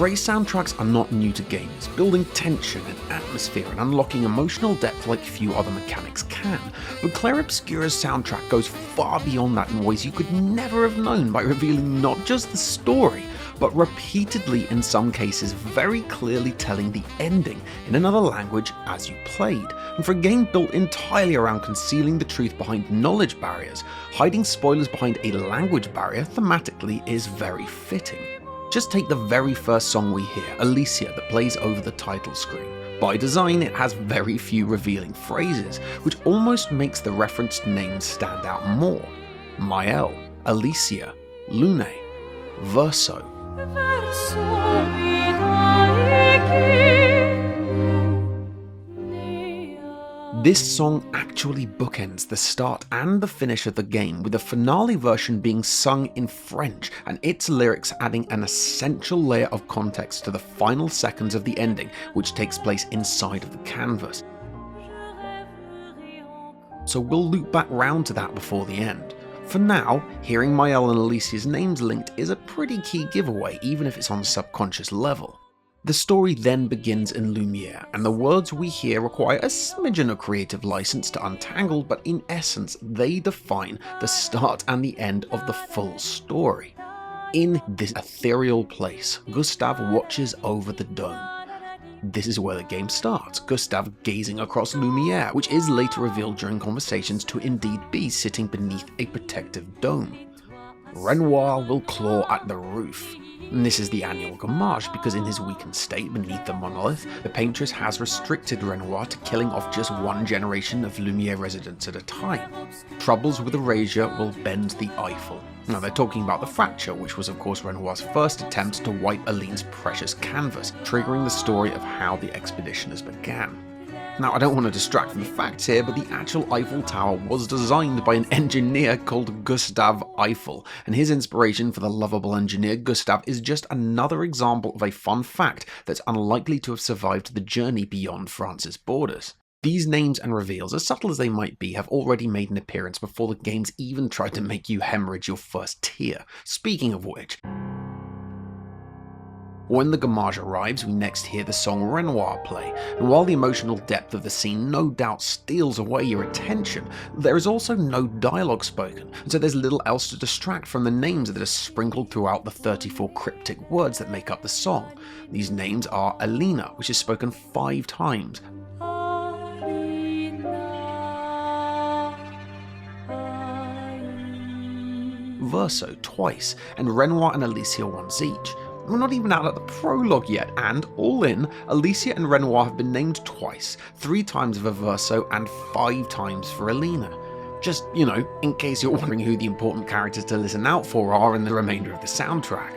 Great soundtracks are not new to games, building tension and atmosphere and unlocking emotional depth like few other mechanics can, but Clair Obscur's soundtrack goes far beyond that in ways you could never have known by revealing not just the story, but repeatedly, in some cases, very clearly telling the ending in another language as you played. And for a game built entirely around concealing the truth behind knowledge barriers, hiding spoilers behind a language barrier thematically is very fitting. Just take the very first song we hear, Alicia, that plays over the title screen. By design, it has very few revealing phrases, which almost makes the referenced names stand out more. Maelle, Alicia, Lune, Verso. This song actually bookends the start and the finish of the game, with the finale version being sung in French and its lyrics adding an essential layer of context to the final seconds of the ending, which takes place inside of the canvas. So we'll loop back round to that before the end. For now, hearing Maelle and Alicia's names linked is a pretty key giveaway, even if it's on a subconscious level. The story then begins in Lumiere, and the words we hear require a smidgen of creative license to untangle, but in essence they define the start and the end of the full story. In this ethereal place, Gustave watches over the dome. This is where the game starts, Gustave gazing across Lumiere, which is later revealed during conversations to indeed be sitting beneath a protective dome. Renoir will claw at the roof. And this is the annual gommage, because in his weakened state beneath the monolith, the Paintress has restricted Renoir to killing off just one generation of Lumiere residents at a time. Troubles with erasure will bend the Eiffel. Now they're talking about the fracture, which was of course Renoir's first attempt to wipe Aline's precious canvas, triggering the story of how the expeditioners began. Now, I don't want to distract from the facts here, but the actual Eiffel Tower was designed by an engineer called Gustave Eiffel, and his inspiration for the lovable engineer Gustave is just another example of a fun fact that's unlikely to have survived the journey beyond France's borders. These names and reveals, as subtle as they might be, have already made an appearance before the games even tried to make you hemorrhage your first tear. Speaking of which, when the gommage arrives, we next hear the song Renoir play, and while the emotional depth of the scene no doubt steals away your attention, there is also no dialogue spoken, and so there's little else to distract from the names that are sprinkled throughout the 34 cryptic words that make up the song. These names are Alina, which is spoken 5 times, Verso twice, and Renoir and Alicia once each. We're not even out at the prologue yet, and all in, Alicia and Renoir have been named twice, 3 times for Verso and 5 times for Alina. Just, in case you're wondering who the important characters to listen out for are in the remainder of the soundtrack.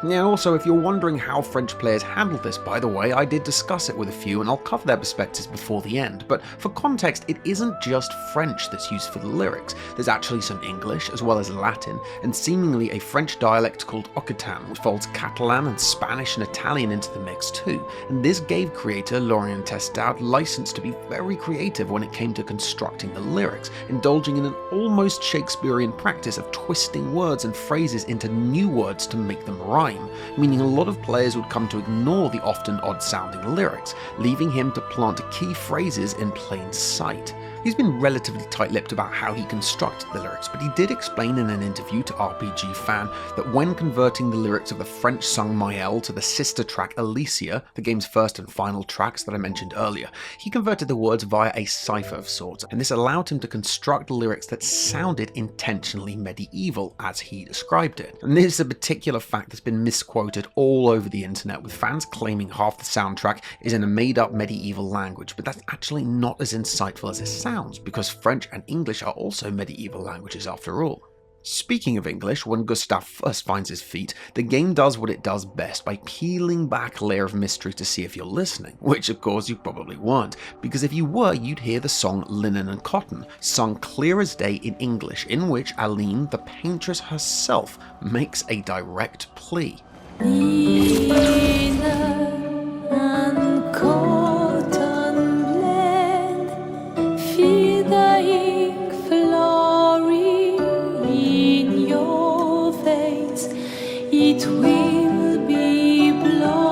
Yeah, also, if you're wondering how French players handled this, by the way, I did discuss it with a few and I'll cover their perspectives before the end, but for context, it isn't just French that's used for the lyrics. There's actually some English, as well as Latin, and seemingly a French dialect called Occitan, which folds Catalan and Spanish and Italian into the mix too, and this gave creator Laurent Testard license to be very creative when it came to constructing the lyrics, indulging in an almost Shakespearean practice of twisting words and phrases into new words to make them rhyme, meaning a lot of players would come to ignore the often odd-sounding lyrics, leaving him to plant key phrases in plain sight. He's been relatively tight-lipped about how he constructed the lyrics, but he did explain in an interview to RPG Fan that when converting the lyrics of the French-sung Maelle to the sister track Alicia, the game's first and final tracks that I mentioned earlier, he converted the words via a cipher of sorts, and this allowed him to construct lyrics that sounded intentionally medieval, as he described it. And this is a particular fact that's been misquoted all over the internet, with fans claiming half the soundtrack is in a made-up medieval language, but that's actually not as insightful as it sounds, because French and English are also medieval languages after all. Speaking of English, when Gustave first finds his feet, the game does what it does best by peeling back a layer of mystery to see if you're listening, which of course you probably weren't, because if you were, you'd hear the song Linen and Cotton, sung clear as day in English, in which Aline, the paintress herself, makes a direct plea. It will be blown.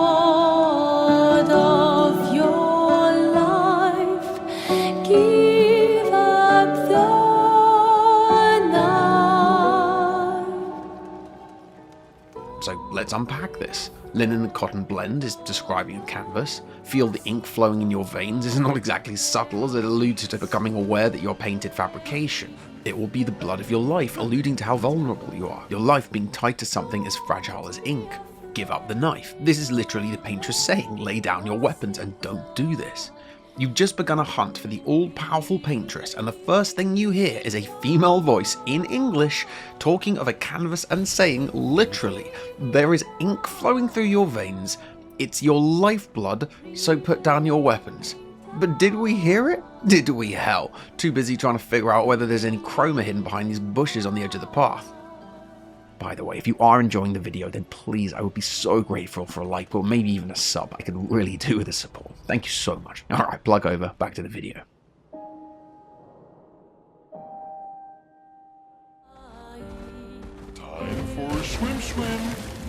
let's unpack this. Linen and cotton blend is describing a canvas. Feel the ink flowing in your veins is not exactly subtle, as it alludes to becoming aware that you're painted fabrication. It will be the blood of your life, alluding to how vulnerable you are, your life being tied to something as fragile as ink. Give up the knife. This is literally the Paintress saying, lay down your weapons and don't do this. You've just begun a hunt for the all-powerful Paintress, and the first thing you hear is a female voice in English talking of a canvas and saying, literally, there is ink flowing through your veins, it's your lifeblood, so put down your weapons. But did we hear it? Did we hell? Too busy trying to figure out whether there's any chroma hidden behind these bushes on the edge of the path. By the way, if you are enjoying the video, then please, I would be so grateful for a like or maybe even a sub. I could really do with the support. Thank you so much. Alright, plug over, back to the video. Time for a swim.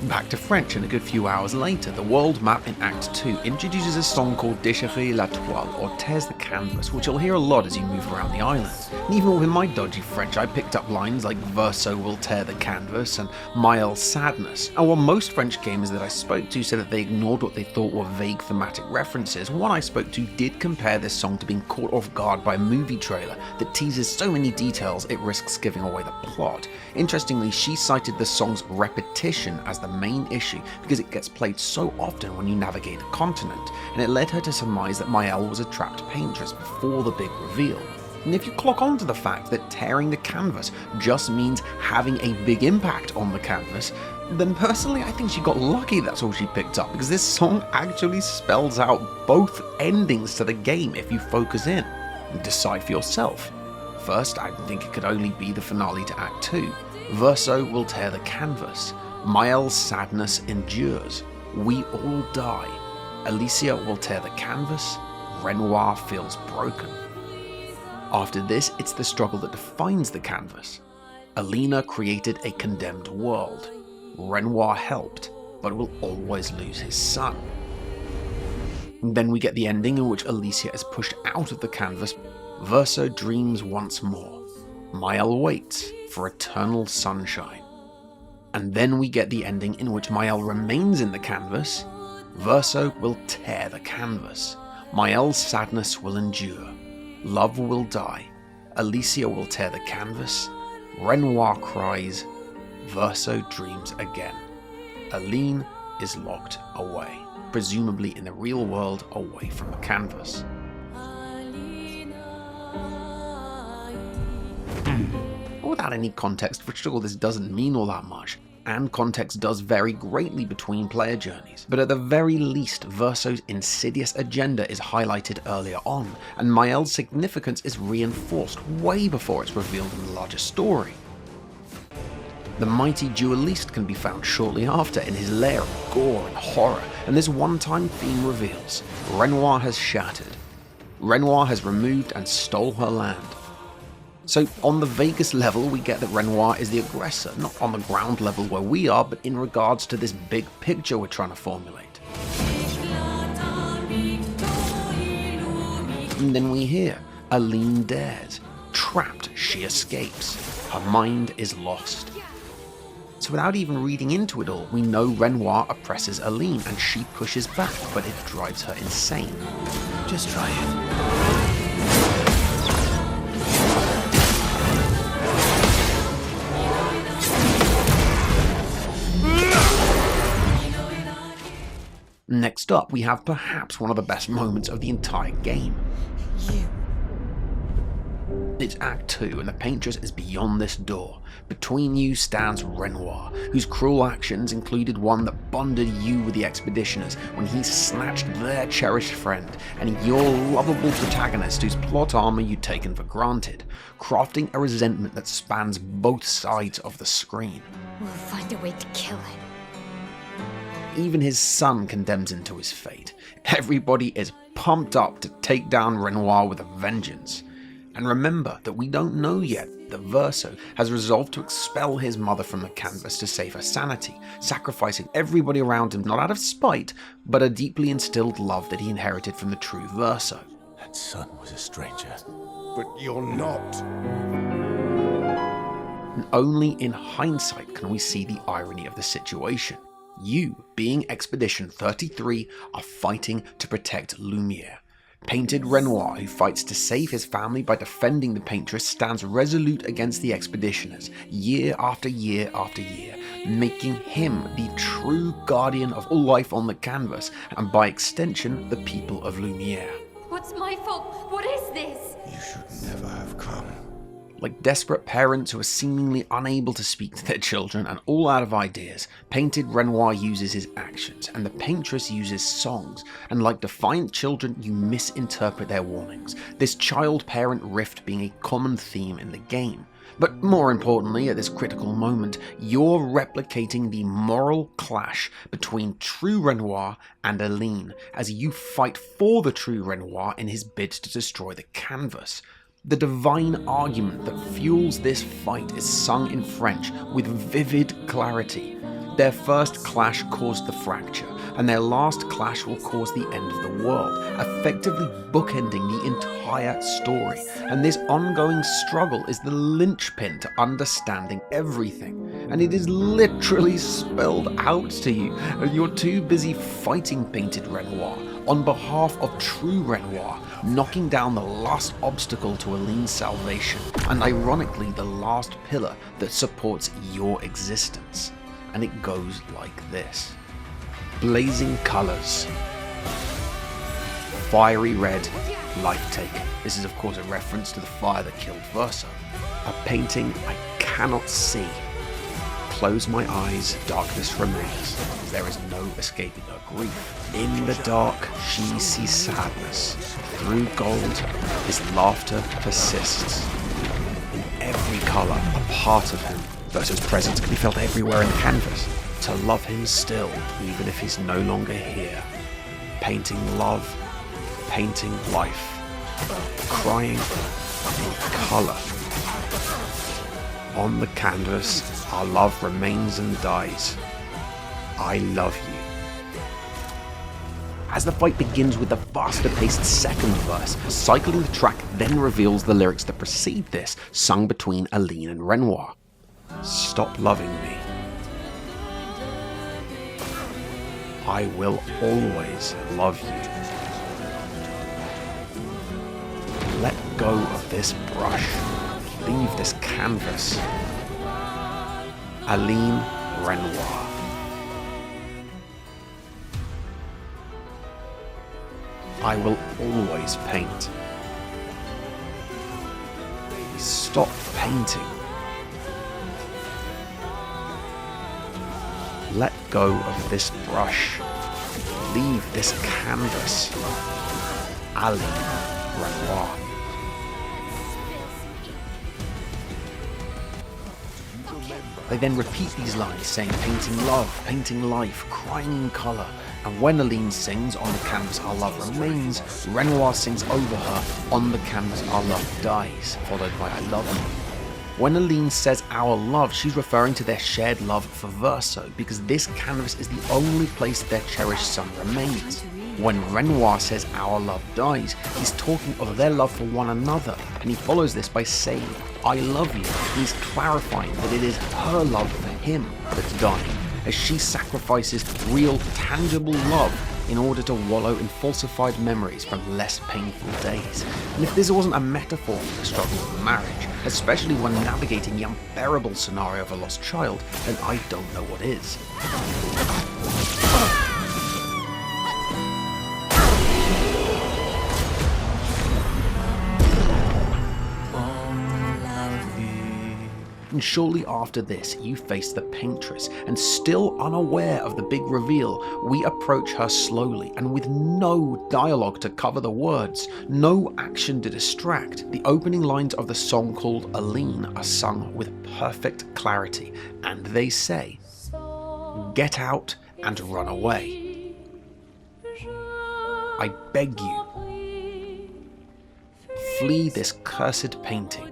Back to French, and a good few hours later, the world map in Act 2 introduces a song called Déchire la Toile, or Tears the Canvas, which you'll hear a lot as you move around the island. And even with my dodgy French, I picked up lines like Verso will tear the canvas and Maelle's sadness. And while most French gamers that I spoke to said that they ignored what they thought were vague thematic references, one I spoke to did compare this song to being caught off guard by a movie trailer that teases so many details it risks giving away the plot. Interestingly, she cited the song's repetition as the main issue because it gets played so often when you navigate the continent, and it led her to surmise that Maelle was a trapped paintress before the big reveal. And if you clock on to the fact that tearing the canvas just means having a big impact on the canvas, then personally I think she got lucky that's all she picked up, because this song actually spells out both endings to the game if you focus in and decide for yourself. First, I think it could only be the finale to Act 2. Verso will tear the canvas. Maelle's sadness endures. We all die. Alicia will tear the canvas. Renoir feels broken. After this, it's the struggle that defines the canvas. Aline created a condemned world. Renoir helped, but will always lose his son. And then we get the ending in which Alicia is pushed out of the canvas. Verso dreams once more. Maelle waits for eternal sunshine. And then we get the ending in which Maelle remains in the canvas. Verso will tear the canvas. Maelle's sadness will endure. Love will die. Alicia will tear the canvas. Renoir cries. Verso dreams again. Aline is locked away, presumably in the real world, away from the canvas. Without any context, for sure this doesn't mean all that much, and context does vary greatly between player journeys, but at the very least Verso's insidious agenda is highlighted earlier on, and Maelle's significance is reinforced way before it's revealed in the larger story. The mighty Dualliste can be found shortly after in his lair of gore and horror, and this one-time theme reveals Renoir has shattered. Renoir has removed and stole her land. So on the vaguest level, we get that Renoir is the aggressor, not on the ground level where we are, but in regards to this big picture we're trying to formulate. And then we hear, Aline dares. Trapped, she escapes. Her mind is lost. So without even reading into it all, we know Renoir oppresses Aline, and she pushes back, but it drives her insane. Just try it. Next up, we have perhaps one of the best moments of the entire game. It's Act 2, and the Paintress is beyond this door. Between you stands Renoir, whose cruel actions included one that bonded you with the expeditioners when he snatched their cherished friend, and your lovable protagonist whose plot armor you'd taken for granted, crafting a resentment that spans both sides of the screen. We'll find a way to kill him. Even his son condemns him to his fate. Everybody is pumped up to take down Renoir with a vengeance. And remember that we don't know yet that Verso has resolved to expel his mother from the canvas to save her sanity, sacrificing everybody around him not out of spite, but a deeply instilled love that he inherited from the true Verso. That son was a stranger. But you're not. And only in hindsight can we see the irony of the situation. You, being Expedition 33, are fighting to protect Lumiere. Painted Renoir, who fights to save his family by defending the Paintress, stands resolute against the Expeditioners, year after year after year, making him the true guardian of all life on the canvas, and by extension, the people of Lumiere. What's my fault? What is this? You should never have come. Like desperate parents who are seemingly unable to speak to their children and all out of ideas, Painted Renoir uses his actions, and the Paintress uses songs, and like defiant children, you misinterpret their warnings, this child-parent rift being a common theme in the game. But more importantly, at this critical moment, you're replicating the moral clash between true Renoir and Aline, as you fight for the true Renoir in his bid to destroy the canvas. The divine argument that fuels this fight is sung in French with vivid clarity. Their first clash caused the fracture, and their last clash will cause the end of the world, effectively bookending the entire story. And this ongoing struggle is the linchpin to understanding everything. And it is literally spelled out to you, and you're too busy fighting Painted Renoir on behalf of true Renoir, knocking down the last obstacle to Aline's salvation, and ironically the last pillar that supports your existence. And it goes like this. Blazing colours. Fiery red, life taken. This is of course a reference to the fire that killed Verso. A painting I cannot see. Close my eyes, darkness remains. There is no escaping her grief. In the dark, she sees sadness. Through gold, his laughter persists. In every colour, a part of him. Verso's presence can be felt everywhere in the canvas. To love him still, even if he's no longer here. Painting love, painting life. Crying in colour. On the canvas, our love remains and dies. I love you. As the fight begins with the faster-paced second verse, cycling the track then reveals the lyrics that precede this, sung between Aline and Renoir. Stop loving me. I will always love you. Let go of this brush. Leave this canvas. Aline Renoir. I will always paint. Stop painting. Let go of this brush. Leave this canvas. Aline Renoir. They then repeat these lines, saying painting love, painting life, crying in colour. And when Aline sings on the canvas our love remains, Renoir sings over her on the canvas our love dies, followed by I love you. When Aline says our love, she's referring to their shared love for Verso, because this canvas is the only place their cherished son remains. When Renoir says our love dies, he's talking of their love for one another, and he follows this by saying I love you. He's clarifying that it is her love for him that's dying, as she sacrifices real, tangible love in order to wallow in falsified memories from less painful days. And if this wasn't a metaphor for the struggle of marriage, especially when navigating the unbearable scenario of a lost child, then I don't know what is. And shortly after this, you face the Paintress, and still unaware of the big reveal, we approach her slowly, and with no dialogue to cover the words, no action to distract, the opening lines of the song called Aline are sung with perfect clarity, and they say, "Get out and run away. I beg you. Flee this cursed painting.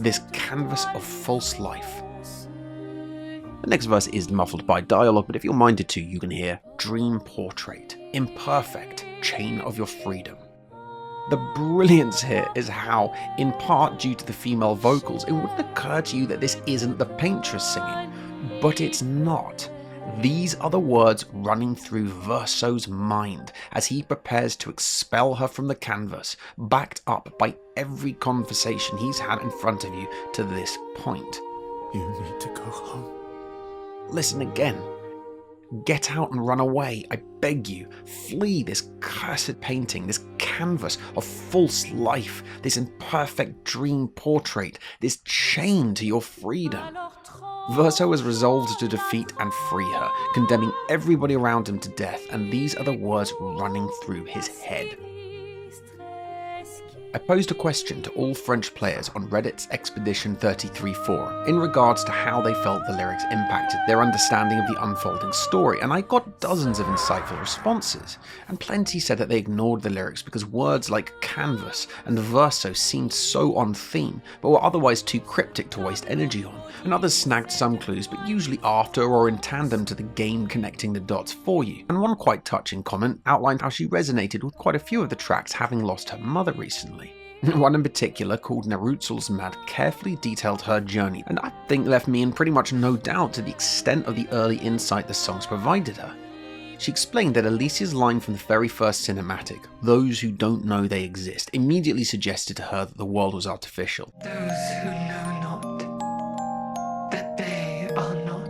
This canvas of false life." The next verse is muffled by dialogue, but if you're minded to, you can hear dream portrait, imperfect, chain of your freedom. The brilliance here is how, in part due to the female vocals, it wouldn't occur to you that this isn't the Paintress singing, but it's not. These are the words running through Verso's mind as he prepares to expel her from the canvas, backed up by every conversation he's had in front of you to this point. You need to go home. Listen again. Get out and run away, I beg you. Flee this cursed painting, this canvas of false life, this imperfect dream portrait, this chain to your freedom. Verso has resolved to defeat and free her, condemning everybody around him to death, and these are the words running through his head. I posed a question to all French players on Reddit's Expedition 33 forum in regards to how they felt the lyrics impacted their understanding of the unfolding story, and I got dozens of insightful responses, and plenty said that they ignored the lyrics because words like canvas and verso seemed so on theme, but were otherwise too cryptic to waste energy on, and others snagged some clues, but usually after or in tandem to the game connecting the dots for you, and one quite touching comment outlined how she resonated with quite a few of the tracks, having lost her mother recently. One in particular, called Nerutzel's Mad, carefully detailed her journey, and I think left me in pretty much no doubt to the extent of the early insight the songs provided her. She explained that Alicia's line from the very first cinematic, "Those who don't know they exist," immediately suggested to her that the world was artificial. Those who know not that they are not.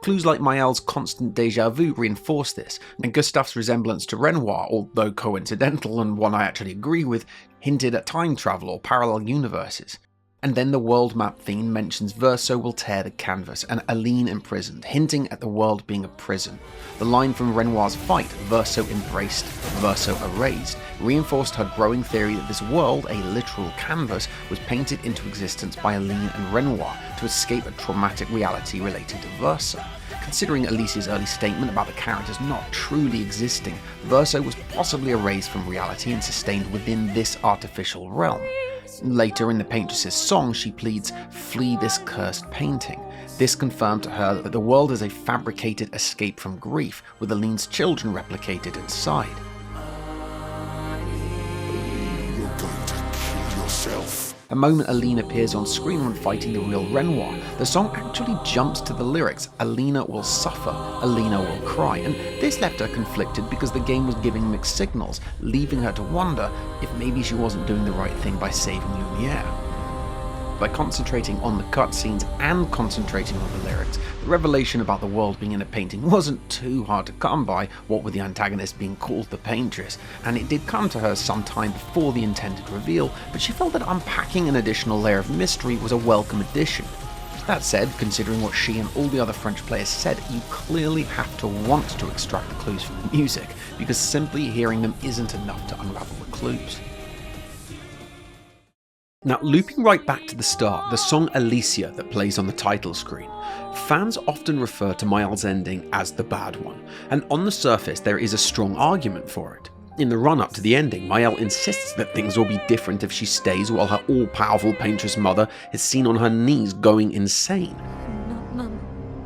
Clues like Maelle's constant déjà vu reinforce this, and Gustave's resemblance to Renoir, although coincidental and one I actually agree with, hinted at time travel or parallel universes. And then the world map theme mentions Verso will tear the canvas and Aline imprisoned, hinting at the world being a prison. The line from Renoir's fight, Verso embraced, Verso erased, reinforced her growing theory that this world, a literal canvas, was painted into existence by Aline and Renoir to escape a traumatic reality relating to Verso. Considering Alicia's early statement about the characters not truly existing, Verso was possibly erased from reality and sustained within this artificial realm. Later in the Paintress's song, she pleads, "Flee this cursed painting." This confirmed to her that the world is a fabricated escape from grief, with Aline's children replicated inside. You're going to kill yourself. The moment Aline appears on screen when fighting the real Renoir, the song actually jumps to the lyrics, "Alina will suffer, Alina will cry," and this left her conflicted because the game was giving mixed signals, leaving her to wonder if maybe she wasn't doing the right thing by saving Lumiere. By concentrating on the cutscenes and concentrating on the lyrics, the revelation about the world being in a painting wasn't too hard to come by, what with the antagonist being called the Paintress, and it did come to her some time before the intended reveal, but she felt that unpacking an additional layer of mystery was a welcome addition. That said, considering what she and all the other French players said, you clearly have to want to extract the clues from the music, because simply hearing them isn't enough to unravel the clues. Now, looping right back to the start, the song Alicia that plays on the title screen. Fans often refer to Maelle's ending as the bad one, and on the surface there is a strong argument for it. In the run-up to the ending, Maelle insists that things will be different if she stays while her all-powerful Paintress mother is seen on her knees going insane. I'm not, Mum.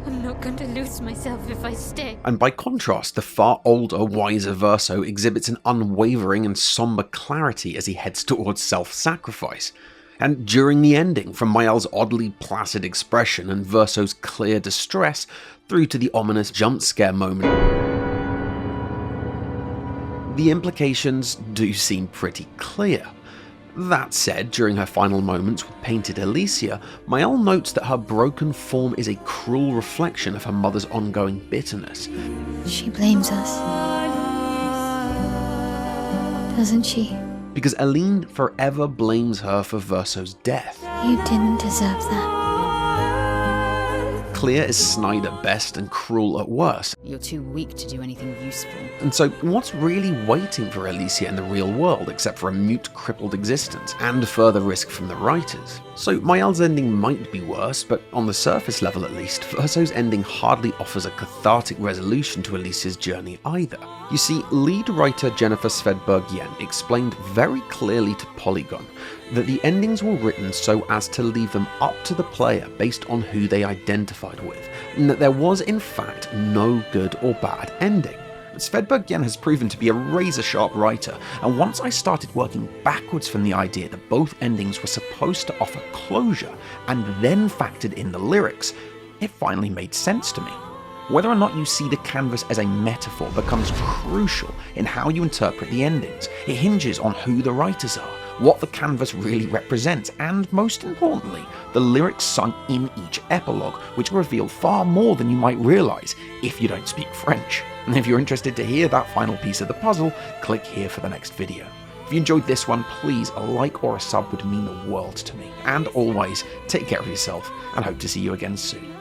I'm not going to lose myself if I stay. And by contrast, the far older, wiser Verso exhibits an unwavering and somber clarity as he heads towards self-sacrifice. And during the ending, from Maelle's oddly placid expression and Verso's clear distress, through to the ominous jump scare moment, the implications do seem pretty clear. That said, during her final moments with painted Alicia, Maelle notes that her broken form is a cruel reflection of her mother's ongoing bitterness. She blames us, doesn't she? Because Aline forever blames her for Verso's death. You didn't deserve that. Clear is snide at best and cruel at worst. You're too weak to do anything useful. And so, what's really waiting for Alicia in the real world except for a mute, crippled existence and further risk from the writers? So, Maelle's ending might be worse, but on the surface level at least, Verso's ending hardly offers a cathartic resolution to Alicia's journey either. You see, lead writer Jennifer Svedberg-Yen explained very clearly to Polygon that the endings were written so as to leave them up to the player based on who they identified with, and that there was in fact no good or bad ending. Svedberg-Yen has proven to be a razor-sharp writer, and once I started working backwards from the idea that both endings were supposed to offer closure and then factored in the lyrics, it finally made sense to me. Whether or not you see the canvas as a metaphor becomes crucial in how you interpret the endings. It hinges on who the writers are, what the canvas really represents, and most importantly, the lyrics sung in each epilogue, which reveal far more than you might realise if you don't speak French. And if you're interested to hear that final piece of the puzzle, click here for the next video. If you enjoyed this one, please a like or a sub would mean the world to me. And always, take care of yourself, and hope to see you again soon.